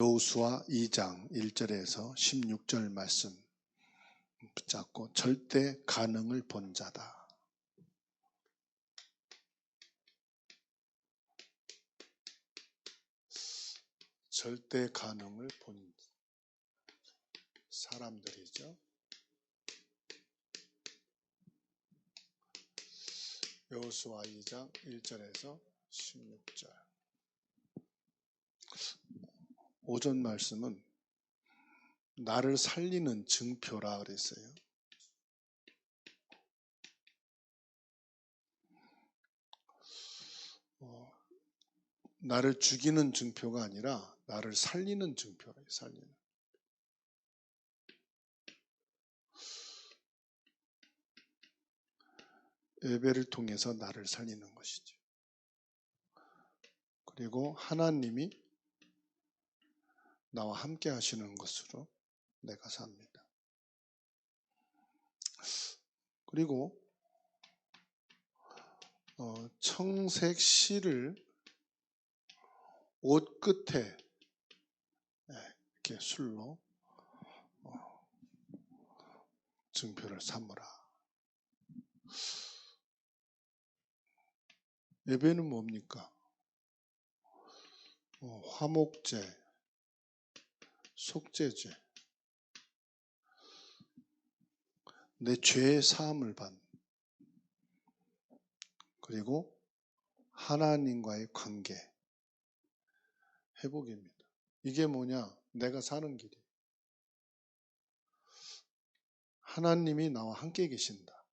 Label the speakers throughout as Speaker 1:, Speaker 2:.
Speaker 1: 여호수아 2장 1절에서 16절 말씀 붙잡고 절대 가능을 본 자다. 절대 가능을 본 사람들이죠. 여호수아 2장 1절에서 16절. 오전 말씀은 나를 살리는 증표라 그랬어요. 나를 죽이는 증표가 아니라 나를 살리는 증표래요. 살리는. 예배를 통해서 나를 살리는 것이죠. 그리고 하나님이 나와 함께 하시는 것으로 내가 삽니다. 그리고 청색 실을 옷 끝에 이렇게 술로 증표를 삼으라. 예배는 뭡니까? 화목제, 속죄제, 내 죄의 사함을 받는, 그리고 하나님과의 관계 회복입니다. 이게 뭐냐? 내가 사는 길이. 하나님이 나와 함께 계신다.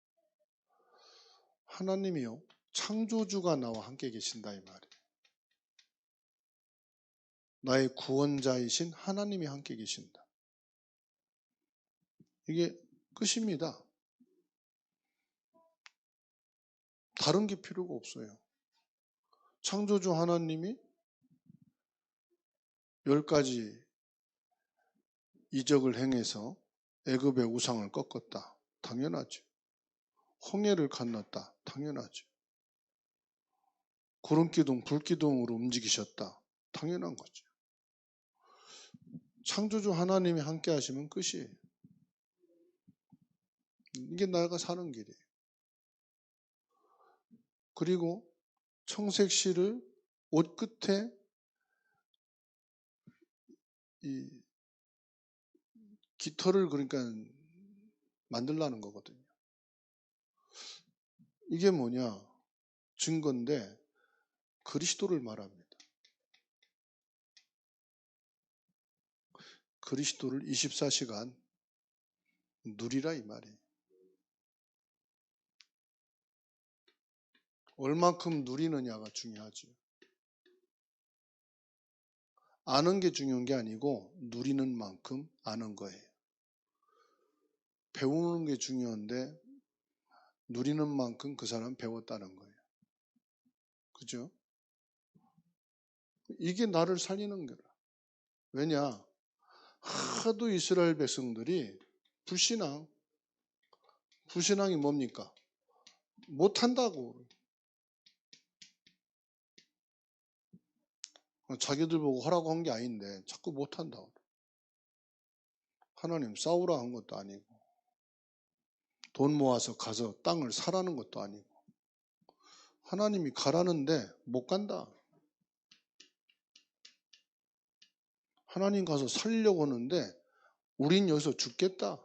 Speaker 1: 하나님이요, 창조주가 나와 함께 계신다 이 말이에요. 나의 구원자이신 하나님이 함께 계신다. 이게 끝입니다. 다른 게 필요가 없어요. 창조주 하나님이 10가지 이적을 행해서 애굽의 우상을 꺾었다. 당연하죠. 홍해를 건넜다. 당연하죠. 구름기둥, 불기둥으로 움직이셨다. 당연한 거죠. 창조주 하나님이 함께 하시면 끝이에요. 이게 내가 사는 길이에요. 그리고 청색 실을 옷 끝에 이 깃털을 그러니까 만들라는 거거든요. 이게 뭐냐? 증거인데 그리스도를 말합니다. 그리스도를 24시간 누리라 이 말이에요. 얼만큼 누리느냐가 중요하죠. 아는 게 중요한 게 아니고 누리는 만큼 아는 거예요. 배우는 게 중요한데 누리는 만큼 그 사람 배웠다는 거예요. 그죠? 이게 나를 살리는 거라. 왜냐? 하도 이스라엘 백성들이 불신앙이 뭡니까? 못한다고. 자기들 보고 하라고 한 게 아닌데 자꾸 못한다고. 하나님 싸우라 한 것도 아니고 돈 모아서 가서 땅을 사라는 것도 아니고 하나님이 가라는데 못 간다. 하나님 가서 살리려고 하는데 우린 여기서 죽겠다.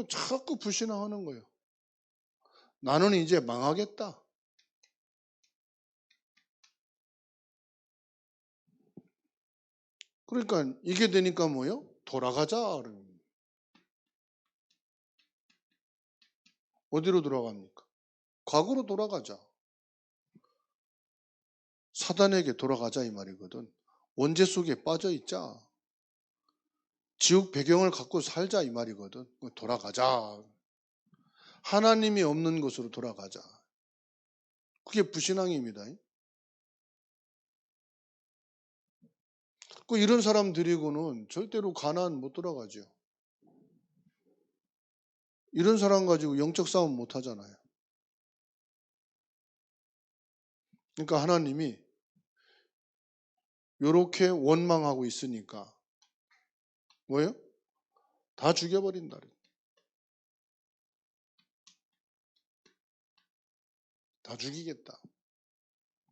Speaker 1: 자꾸 불신앙하는 거예요. 나는 이제 망하겠다. 그러니까 이게 되니까 뭐요? 돌아가자. 어디로 돌아갑니까? 과거로 돌아가자. 사단에게 돌아가자 이 말이거든. 원죄 속에 빠져 있자. 지옥 배경을 갖고 살자 이 말이거든. 돌아가자. 하나님이 없는 곳으로 돌아가자. 그게 불신앙입니다. 이런 사람 들이고는 절대로 가나안 못 돌아가죠. 이런 사람 가지고 영적 싸움 못 하잖아요. 그러니까 하나님이 이렇게 원망하고 있으니까 뭐예요? 다 죽여버린다. 다 죽이겠다.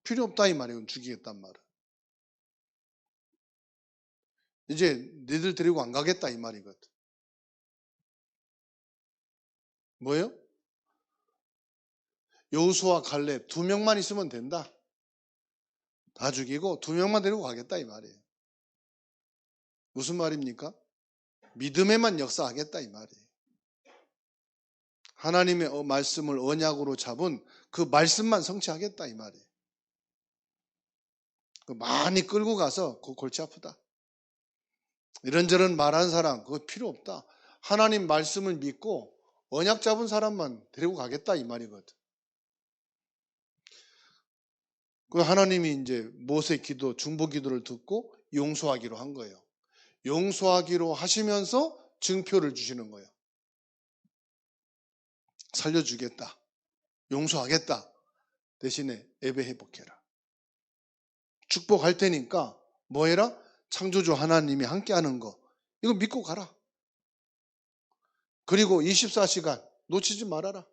Speaker 1: 필요 없다 이 말이에요. 죽이겠단 말은. 이제 너희들 데리고 안 가겠다 이 말이거든. 뭐예요? 여호수아 갈렙 2명만 있으면 된다. 다 죽이고 2명만 데리고 가겠다 이 말이에요. 무슨 말입니까? 믿음에만 역사하겠다 이 말이에요. 하나님의 말씀을 언약으로 잡은 그 말씀만 성취하겠다 이 말이에요. 많이 끌고 가서 그 골치 아프다. 이런저런 말하는 사람 그거 필요 없다. 하나님 말씀을 믿고 언약 잡은 사람만 데리고 가겠다 이 말이거든. 그 하나님이 이제 모세 기도, 중보 기도를 듣고 용서하기로 한 거예요. 용서하기로 하시면서 증표를 주시는 거예요. 살려주겠다. 용서하겠다. 대신에 예배회복해라. 축복할 테니까 뭐 해라? 창조주 하나님이 함께하는 거. 이거 믿고 가라. 그리고 24시간 놓치지 말아라.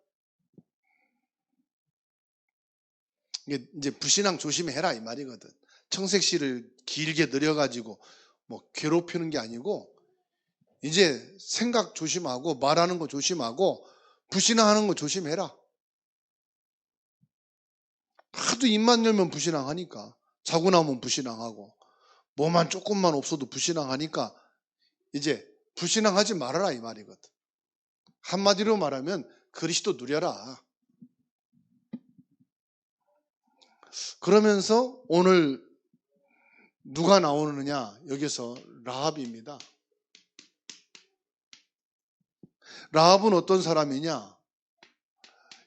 Speaker 1: 이게 이제 불신앙 조심해라 이 말이거든. 청색시를 길게 늘여가지고 뭐 괴롭히는 게 아니고 이제 생각 조심하고 말하는 거 조심하고 불신앙하는 거 조심해라. 하도 입만 열면 불신앙하니까 자고 나면 불신앙하고 뭐만 조금만 없어도 불신앙하니까 이제 불신앙하지 말아라 이 말이거든. 한마디로 말하면 그리스도 누려라. 그러면서 오늘 누가 나오느냐? 여기서 라합입니다. 라합은 어떤 사람이냐?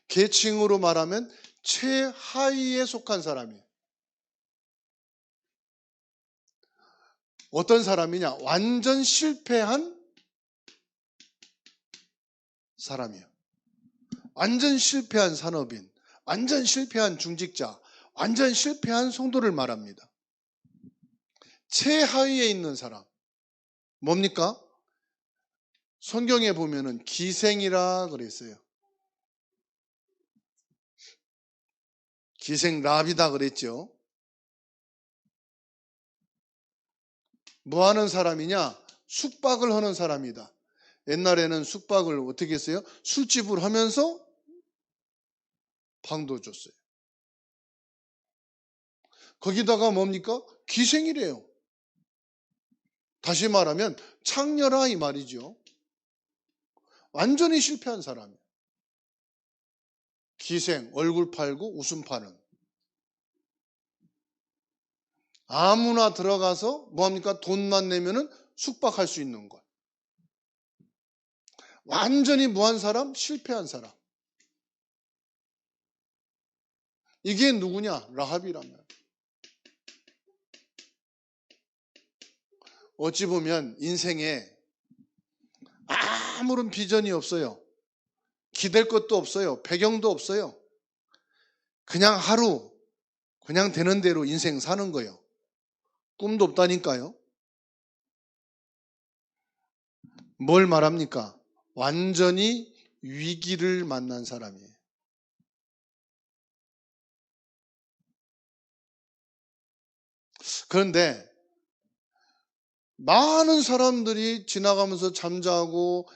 Speaker 1: 계층으로 말하면 최하위에 속한 사람이에요. 어떤 사람이냐? 완전 실패한 사람이에요. 완전 실패한 산업인, 완전 실패한 중직자, 완전 실패한 성도를 말합니다. 최하위에 있는 사람. 뭡니까? 성경에 보면은 기생이라 그랬어요. 기생 라합이다 그랬죠. 뭐 하는 사람이냐? 숙박을 하는 사람이다. 옛날에는 숙박을 어떻게 했어요? 술집을 하면서 방도 줬어요. 거기다가 뭡니까? 기생이래요. 다시 말하면 창녀라 이 말이죠. 완전히 실패한 사람이에요. 기생, 얼굴 팔고 웃음 파는. 아무나 들어가서 뭐합니까? 돈만 내면은 숙박할 수 있는 것. 완전히 무한 사람, 실패한 사람. 이게 누구냐? 라합이란 말이에요. 어찌 보면 인생에 아무런 비전이 없어요. 기댈 것도 없어요. 배경도 없어요. 그냥 하루, 그냥 되는 대로 인생 사는 거예요. 꿈도 없다니까요. 뭘 말합니까? 완전히 위기를 만난 사람이에요. 그런데 많은 사람들이 지나가면서 잠자고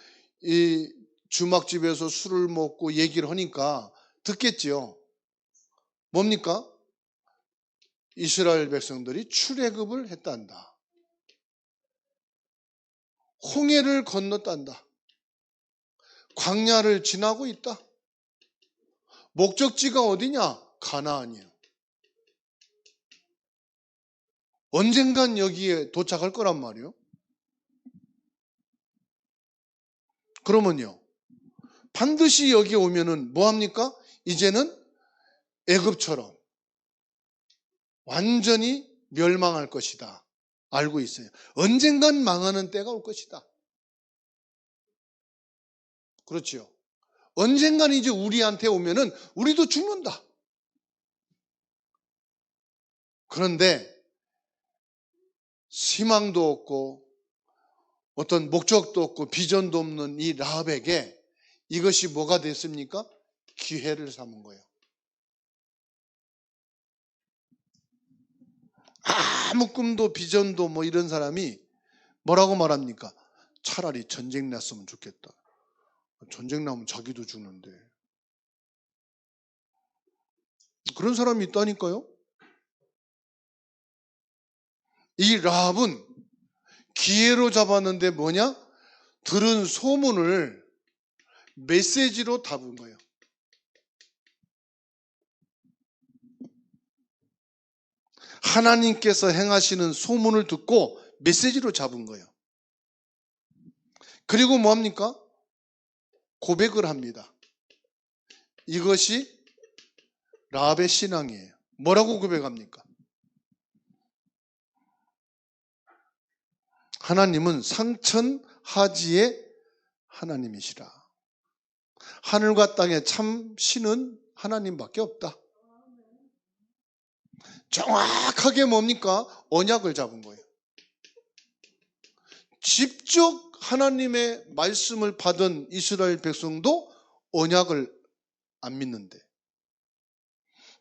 Speaker 1: 이 주막집에서 술을 먹고 얘기를 하니까 듣겠지요. 뭡니까? 이스라엘 백성들이 출애굽을 했단다. 홍해를 건넜단다. 광야를 지나고 있다. 목적지가 어디냐? 가나안이에요. 언젠간 여기에 도착할 거란 말이에요. 그러면요. 반드시 여기에 오면은 뭐합니까? 이제는 애굽처럼 완전히 멸망할 것이다. 알고 있어요. 언젠간 망하는 때가 올 것이다. 그렇지요. 언젠간 이제 우리한테 오면은 우리도 죽는다. 그런데 희망도 없고 어떤 목적도 없고 비전도 없는 이 라합에게 이것이 뭐가 됐습니까? 기회를 삼은 거예요. 아무 꿈도 비전도 뭐 이런 사람이 뭐라고 말합니까? 차라리 전쟁 났으면 좋겠다. 전쟁 나면 자기도 죽는데. 그런 사람이 있다니까요. 이 라합은 기회로 잡았는데 뭐냐? 들은 소문을 메시지로 담은 거예요. 하나님께서 행하시는 소문을 듣고 메시지로 잡은 거예요. 그리고 뭐합니까? 고백을 합니다. 이것이 라합의 신앙이에요. 뭐라고 고백합니까? 하나님은 상천하지의 하나님이시라. 하늘과 땅에 참 신은 하나님밖에 없다. 정확하게 뭡니까? 언약을 잡은 거예요. 직접 하나님의 말씀을 받은 이스라엘 백성도 언약을 안 믿는데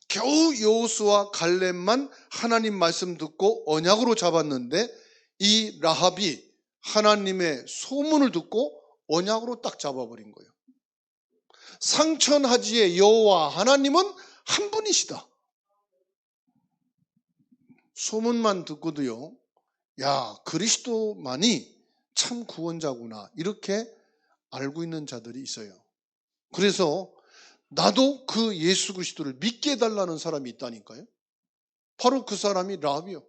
Speaker 1: 겨우 여호수아 갈렙만 하나님 말씀 듣고 언약으로 잡았는데 이 라합이 하나님의 소문을 듣고 언약으로 딱 잡아버린 거예요. 상천하지의 여호와 하나님은 한 분이시다. 소문만 듣고도요, 야, 그리스도만이 참 구원자구나 이렇게 알고 있는 자들이 있어요. 그래서 나도 그 예수 그리스도를 믿게 해달라는 사람이 있다니까요. 바로 그 사람이 라합이요.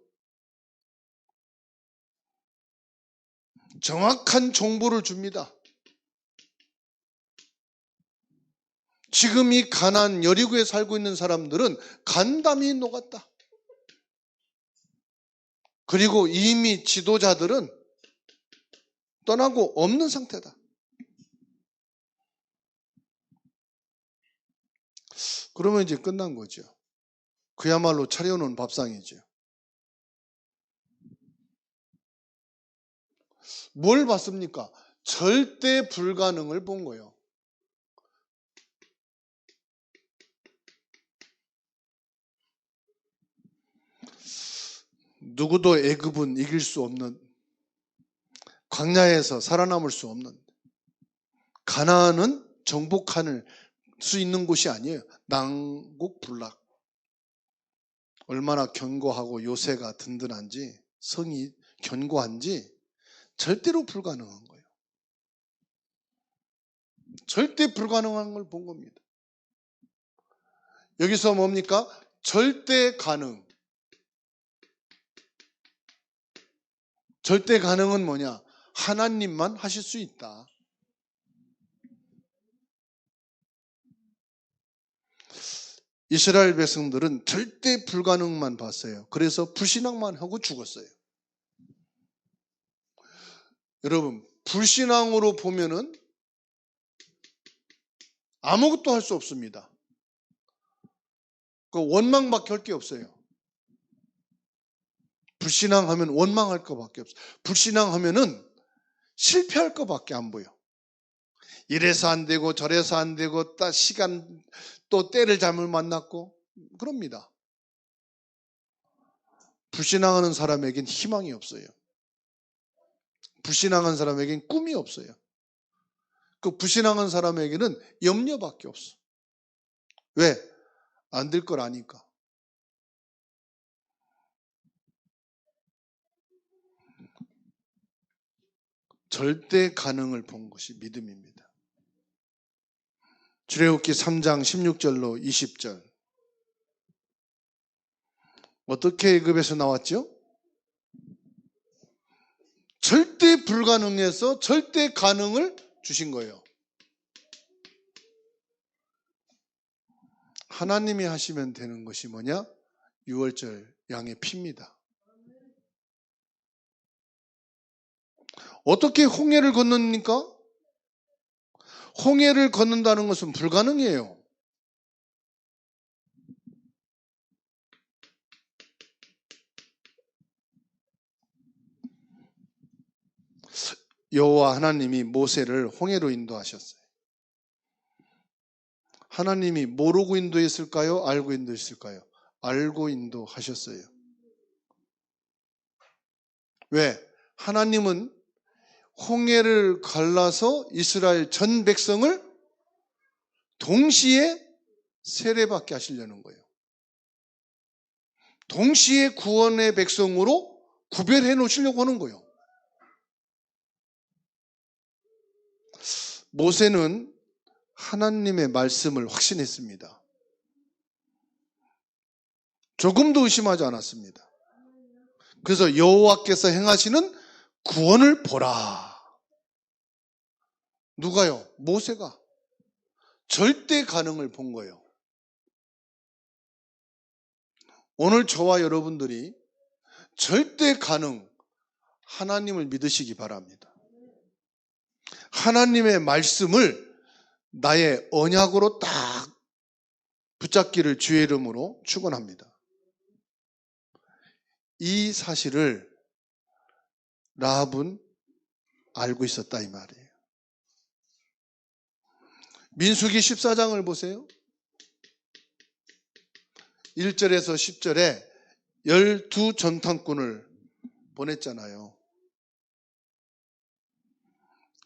Speaker 1: 정확한 정보를 줍니다. 지금 이 가나안 여리고에 살고 있는 사람들은 간담이 녹았다. 그리고 이미 지도자들은 떠나고 없는 상태다. 그러면 이제 끝난 거죠. 그야말로 차려놓은 밥상이죠. 뭘 봤습니까? 절대 불가능을 본 거예요. 누구도 애굽은 이길 수 없는, 광야에서 살아남을 수 없는, 가나안은 정복할 수 있는 곳이 아니에요. 난국불락. 얼마나 견고하고 요새가 든든한지, 성이 견고한지 절대로 불가능한 거예요. 절대 불가능한 걸 본 겁니다. 여기서 뭡니까? 절대 가능. 절대 가능은 뭐냐? 하나님만 하실 수 있다. 이스라엘 백성들은 절대 불가능만 봤어요. 그래서 불신앙만 하고 죽었어요. 여러분, 불신앙으로 보면은 아무것도 할 수 없습니다. 그 원망밖에 할 게 없어요. 불신앙하면 원망할 것밖에 없어요. 불신앙하면은 실패할 것밖에 안 보여. 이래서 안 되고 저래서 안 되고 딱 시간 또 때를 잘못 만났고 그럽니다. 불신앙하는 사람에겐 희망이 없어요. 불신앙한 사람에겐 꿈이 없어요. 그 불신앙한 사람에게는 염려밖에 없어. 왜? 안 될 걸 아니까. 절대 가능을 본 것이 믿음입니다. 출애굽기 3장 16절로 20절. 어떻게 애굽에서 나왔죠? 절대 불가능해서 절대 가능을 주신 거예요. 하나님이 하시면 되는 것이 뭐냐? 6월절 양의 피입니다. 어떻게 홍해를 건넙니까? 홍해를 걷는다는 것은 불가능해요. 여호와 하나님이 모세를 홍해로 인도하셨어요. 하나님이 모르고 인도했을까요? 알고 인도했을까요? 알고 인도하셨어요. 왜? 하나님은 홍해를 갈라서 이스라엘 전 백성을 동시에 세례받게 하시려는 거예요. 동시에 구원의 백성으로 구별해 놓으시려고 하는 거예요. 모세는 하나님의 말씀을 확신했습니다. 조금도 의심하지 않았습니다. 그래서 여호와께서 행하시는 구원을 보라. 누가요? 모세가 절대 가능을 본 거예요. 오늘 저와 여러분들이 절대 가능 하나님을 믿으시기 바랍니다. 하나님의 말씀을 나의 언약으로 딱 붙잡기를 주의 이름으로 축원합니다. 이 사실을 라합은 알고 있었다 이 말이에요. 민수기 14장을 보세요. 1절에서 10절에 12 전탐꾼을 보냈잖아요.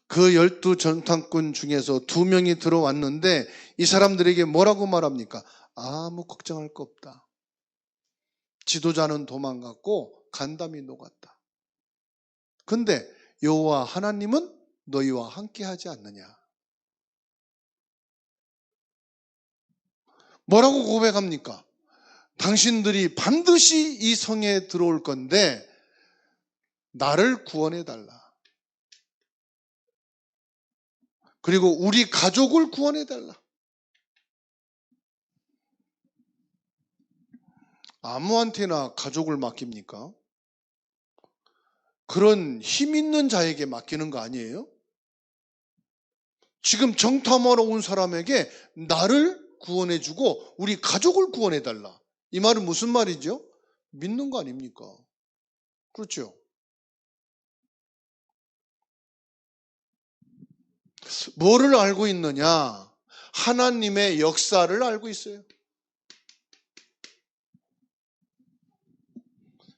Speaker 1: 그 12 전탐꾼 중에서 2명이 들어왔는데 이 사람들에게 뭐라고 말합니까? 아무 걱정할 거 없다. 지도자는 도망갔고 간담이 녹았다. 근데 여호와 하나님은 너희와 함께하지 않느냐. 뭐라고 고백합니까? 당신들이 반드시 이 성에 들어올 건데 나를 구원해달라. 그리고 우리 가족을 구원해달라. 아무한테나 가족을 맡깁니까? 그런 힘 있는 자에게 맡기는 거 아니에요? 지금 정탐하러 온 사람에게 나를 구원해주고 우리 가족을 구원해달라. 이 말은 무슨 말이죠? 믿는 거 아닙니까? 그렇죠? 뭐를 알고 있느냐? 하나님의 역사를 알고 있어요.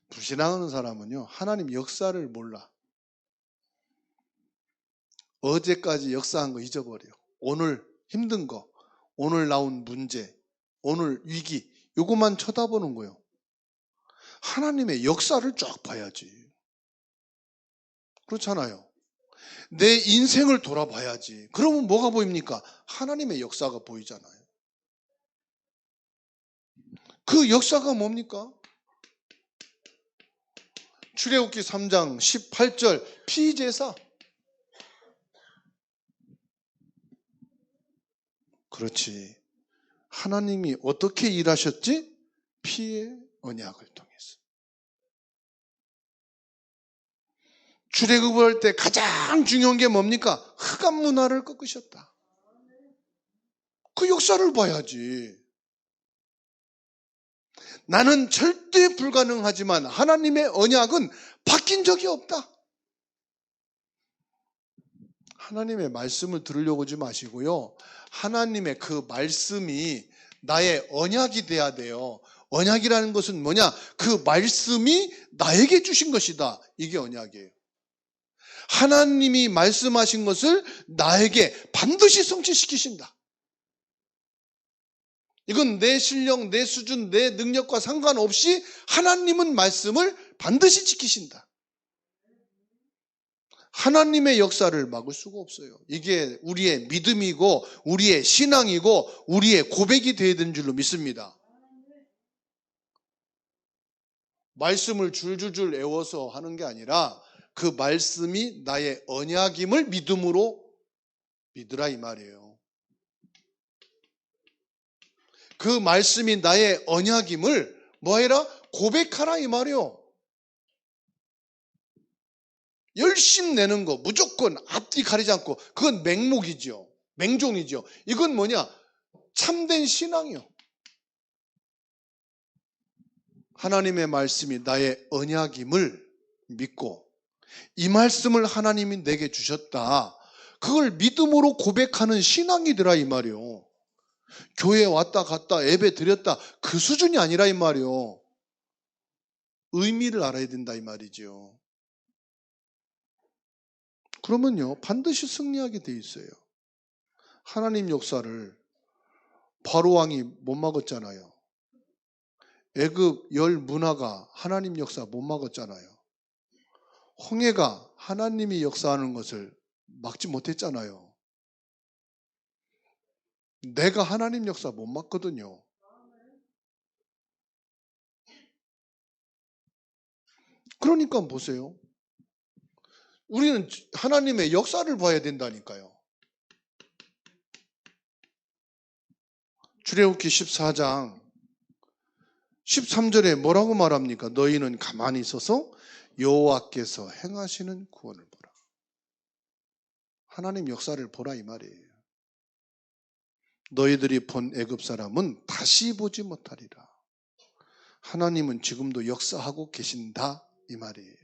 Speaker 1: 불신앙하는 사람은요, 하나님 역사를 몰라. 어제까지 역사한 거 잊어버려. 오늘 힘든 거, 오늘 나온 문제, 오늘 위기, 요것만 쳐다보는 거예요. 하나님의 역사를 쫙 봐야지. 그렇잖아요. 내 인생을 돌아봐야지. 그러면 뭐가 보입니까? 하나님의 역사가 보이잖아요. 그 역사가 뭡니까? 출애굽기 3장 18절 피제사. 그렇지. 하나님이 어떻게 일하셨지? 피의 언약을 통해서. 출애굽을 할 때 가장 중요한 게 뭡니까? 흑암 문화를 꺾으셨다. 그 역사를 봐야지. 나는 절대 불가능하지만 하나님의 언약은 바뀐 적이 없다. 하나님의 말씀을 들으려고 하지 마시고요. 하나님의 그 말씀이 나의 언약이 돼야 돼요. 언약이라는 것은 뭐냐? 그 말씀이 나에게 주신 것이다. 이게 언약이에요. 하나님이 말씀하신 것을 나에게 반드시 성취시키신다. 이건 내 실력, 내 수준, 내 능력과 상관없이 하나님은 말씀을 반드시 지키신다. 하나님의 역사를 막을 수가 없어요. 이게 우리의 믿음이고 우리의 신앙이고 우리의 고백이 되어야 되는 줄로 믿습니다. 말씀을 줄줄줄 외워서 하는 게 아니라 그 말씀이 나의 언약임을 믿음으로 믿으라 이 말이에요. 그 말씀이 나의 언약임을 뭐해라? 고백하라 이 말이에요. 열심 내는 거 무조건 앞뒤 가리지 않고 그건 맹목이죠. 맹종이죠. 이건 뭐냐? 참된 신앙이요. 하나님의 말씀이 나의 언약임을 믿고 이 말씀을 하나님이 내게 주셨다. 그걸 믿음으로 고백하는 신앙이 되라 이 말이요. 교회 왔다 갔다 예배 드렸다 그 수준이 아니라 이 말이요. 의미를 알아야 된다 이 말이죠. 그러면요 반드시 승리하게 돼 있어요. 하나님 역사를 바로 왕이 못 막았잖아요. 애굽 열 문화가 하나님 역사 못 막았잖아요. 홍해가 하나님이 역사하는 것을 막지 못했잖아요. 내가 하나님 역사 못 막거든요. 그러니까 보세요. 우리는 하나님의 역사를 봐야 된다니까요. 출애굽기 14장 13절에 뭐라고 말합니까? 너희는 가만히 있어서 여호와께서 행하시는 구원을 보라. 하나님 역사를 보라 이 말이에요. 너희들이 본 애굽 사람은 다시 보지 못하리라. 하나님은 지금도 역사하고 계신다 이 말이에요.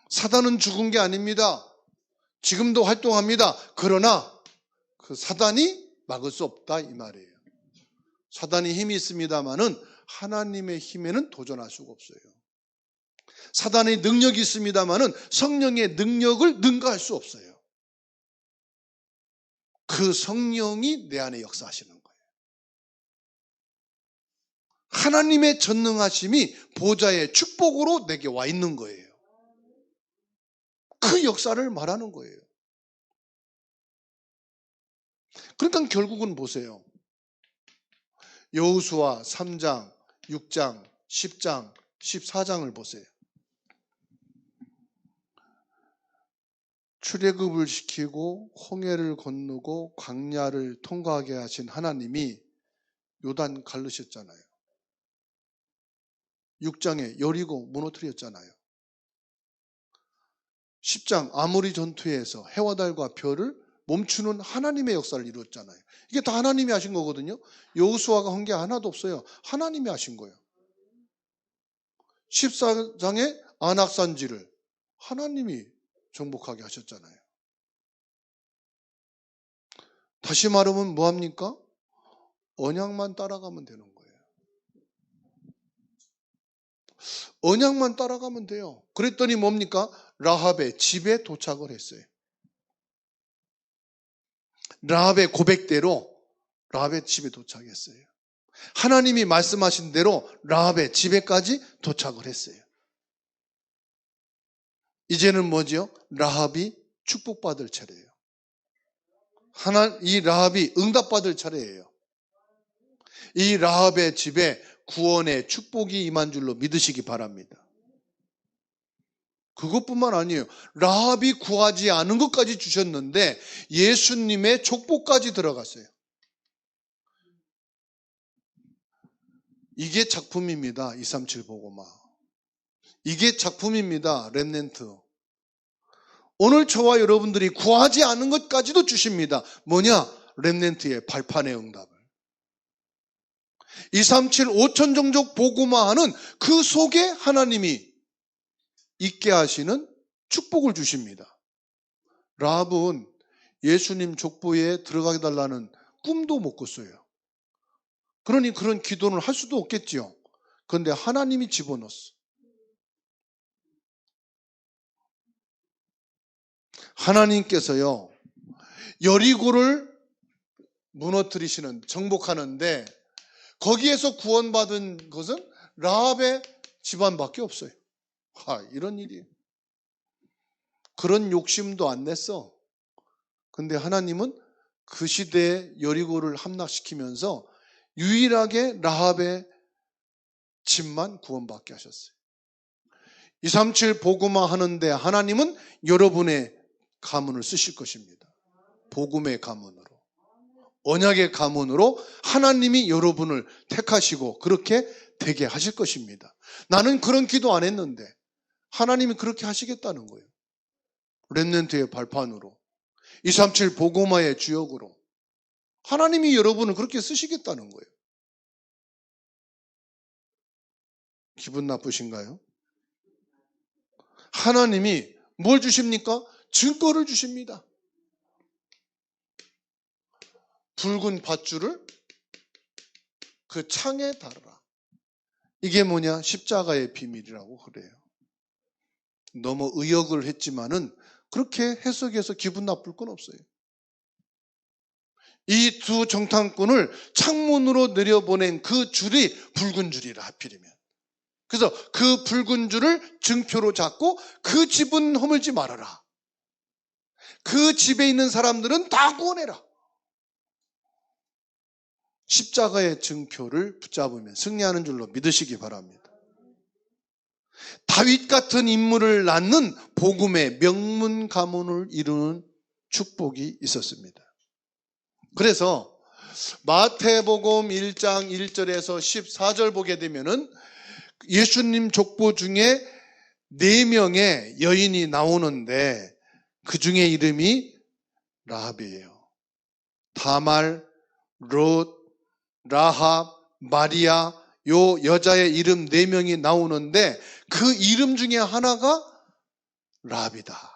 Speaker 1: 사단은 죽은 게 아닙니다. 지금도 활동합니다. 그러나 그 사단이 막을 수 없다 이 말이에요. 사단이 힘이 있습니다마는 하나님의 힘에는 도전할 수가 없어요. 사단의 능력이 있습니다마는 성령의 능력을 능가할 수 없어요. 그 성령이 내 안에 역사하시는 거예요. 하나님의 전능하심이 보좌의 축복으로 내게 와 있는 거예요. 그 역사를 말하는 거예요. 그러니까 결국은 보세요. 여호수아 3장, 6장, 10장, 14장을 보세요. 출애굽을 시키고 홍해를 건너고 광야를 통과하게 하신 하나님이 요단 갈르셨잖아요. 6장에 여리고 무너뜨렸잖아요. 10장 아모리 전투에서 해와 달과 별을 멈추는 하나님의 역사를 이루었잖아요. 이게 다 하나님이 하신 거거든요. 여호수아가 한 게 하나도 없어요. 하나님이 하신 거예요. 14장의 안악산지를 하나님이 정복하게 하셨잖아요. 다시 말하면 뭐합니까? 언약만 따라가면 되는 거예요. 언약만 따라가면 돼요. 그랬더니 뭡니까? 라합의 집에 도착을 했어요. 라합의 고백대로 라합의 집에 도착했어요. 하나님이 말씀하신 대로 라합의 집에까지 도착을 했어요. 이제는 뭐죠? 라합이 축복받을 차례예요. 이 라합이 응답받을 차례예요. 이 라합의 집에 구원의 축복이 임한 줄로 믿으시기 바랍니다. 그것뿐만 아니에요. 라합이 구하지 않은 것까지 주셨는데 예수님의 족보까지 들어갔어요. 이게 작품입니다. 237 보고마. 이게 작품입니다. 렘넌트. 오늘 저와 여러분들이 구하지 않은 것까지도 주십니다. 뭐냐? 렘넌트의 발판의 응답을. 237 5천 종족 보고마하는 그 속에 하나님이 있게 하시는 축복을 주십니다. 라합은 예수님 족보에 들어가게 달라는 꿈도 못 꿨어요. 그러니 그런 기도는 할 수도 없겠지요. 그런데 하나님이 집어넣었어. 하나님께서요, 여리고를 무너뜨리시는, 정복하는데 거기에서 구원받은 것은 라합의 집안밖에 없어요. 이런 일이에요. 그런 욕심도 안 냈어. 근데 하나님은 그 시대에 여리고를 함락시키면서 유일하게 라합의 집만 구원받게 하셨어요. 237 복음화 하는데 하나님은 여러분의 가문을 쓰실 것입니다. 복음의 가문으로. 언약의 가문으로 하나님이 여러분을 택하시고 그렇게 되게 하실 것입니다. 나는 그런 기도 안 했는데 하나님이 그렇게 하시겠다는 거예요. 렘넌트의 발판으로 237 복음화의 주역으로 하나님이 여러분을 그렇게 쓰시겠다는 거예요. 기분 나쁘신가요? 하나님이 뭘 주십니까? 증거를 주십니다. 붉은 밧줄을 그 창에 달아라. 이게 뭐냐? 십자가의 비밀이라고 그래요. 너무 의역을 했지만은 그렇게 해석해서 기분 나쁠 건 없어요. 이 두 정탐꾼을 창문으로 내려보낸 그 줄이 붉은 줄이라, 하필이면. 그래서 그 붉은 줄을 증표로 잡고 그 집은 허물지 말아라. 그 집에 있는 사람들은 다 구원해라. 십자가의 증표를 붙잡으면 승리하는 줄로 믿으시기 바랍니다. 다윗 같은 인물을 낳는 복음의 명문 가문을 이루는 축복이 있었습니다. 그래서 마태복음 1장 1절에서 14절 보게 되면은 예수님 족보 중에 4명의 여인이 나오는데 그 중에 이름이 라합이에요. 다말, 롯, 라합, 마리아, 요 여자의 이름 4명이 나오는데 그 이름 중에 하나가 라합이다.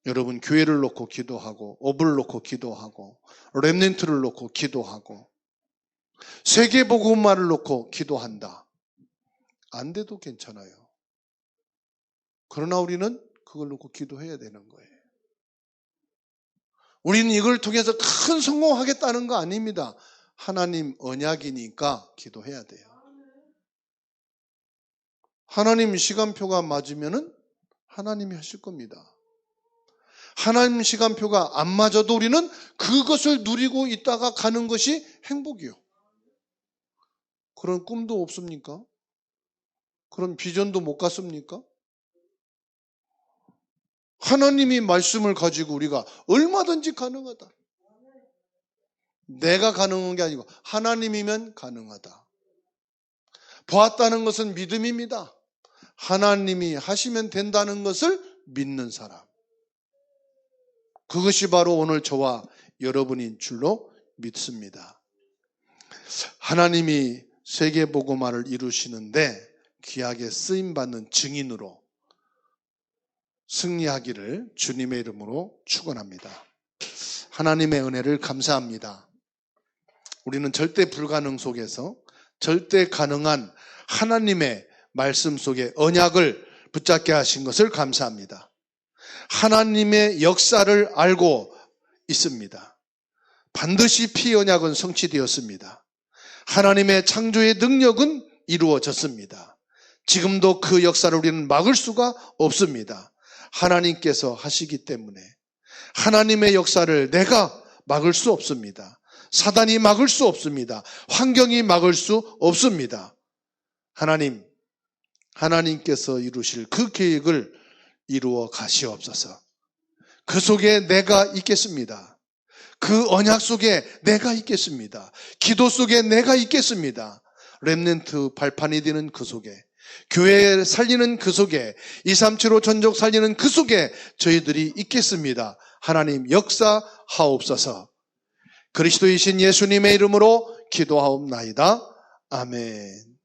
Speaker 1: 여러분, 교회를 놓고 기도하고 업을 놓고 기도하고 렘넌트를 놓고 기도하고 세계복음화를 놓고 기도한다. 안 돼도 괜찮아요. 그러나 우리는 그걸 놓고 기도해야 되는 거예요. 우리는 이걸 통해서 큰 성공하겠다는 거 아닙니다. 하나님 언약이니까 기도해야 돼요. 하나님 시간표가 맞으면은 하나님이 하실 겁니다. 하나님 시간표가 안 맞아도 우리는 그것을 누리고 있다가 가는 것이 행복이요. 그런 꿈도 없습니까? 그런 비전도 못 갔습니까? 하나님이 말씀을 가지고 우리가 얼마든지 가능하다. 내가 가능한 게 아니고 하나님이면 가능하다. 보았다는 것은 믿음입니다. 하나님이 하시면 된다는 것을 믿는 사람. 그것이 바로 오늘 저와 여러분인 줄로 믿습니다. 하나님이 세계복음화를 이루시는데 귀하게 쓰임받는 증인으로 승리하기를 주님의 이름으로 축원합니다. 하나님의 은혜를 감사합니다. 우리는 절대 불가능 속에서 절대 가능한 하나님의 말씀 속에 언약을 붙잡게 하신 것을 감사합니다. 하나님의 역사를 알고 있습니다. 반드시 피 언약은 성취되었습니다. 하나님의 창조의 능력은 이루어졌습니다. 지금도 그 역사를 우리는 막을 수가 없습니다. 하나님께서 하시기 때문에 하나님의 역사를 내가 막을 수 없습니다. 사단이 막을 수 없습니다. 환경이 막을 수 없습니다. 하나님께서 이루실 그 계획을 이루어 가시옵소서. 그 속에 내가 있겠습니다. 그 언약 속에 내가 있겠습니다. 기도 속에 내가 있겠습니다. 렘넌트 발판이 되는 그 속에, 교회 살리는 그 속에, 237호 전족 살리는 그 속에 저희들이 있겠습니다. 하나님 역사하옵소서. 그리스도이신 예수님의 이름으로 기도하옵나이다. 아멘.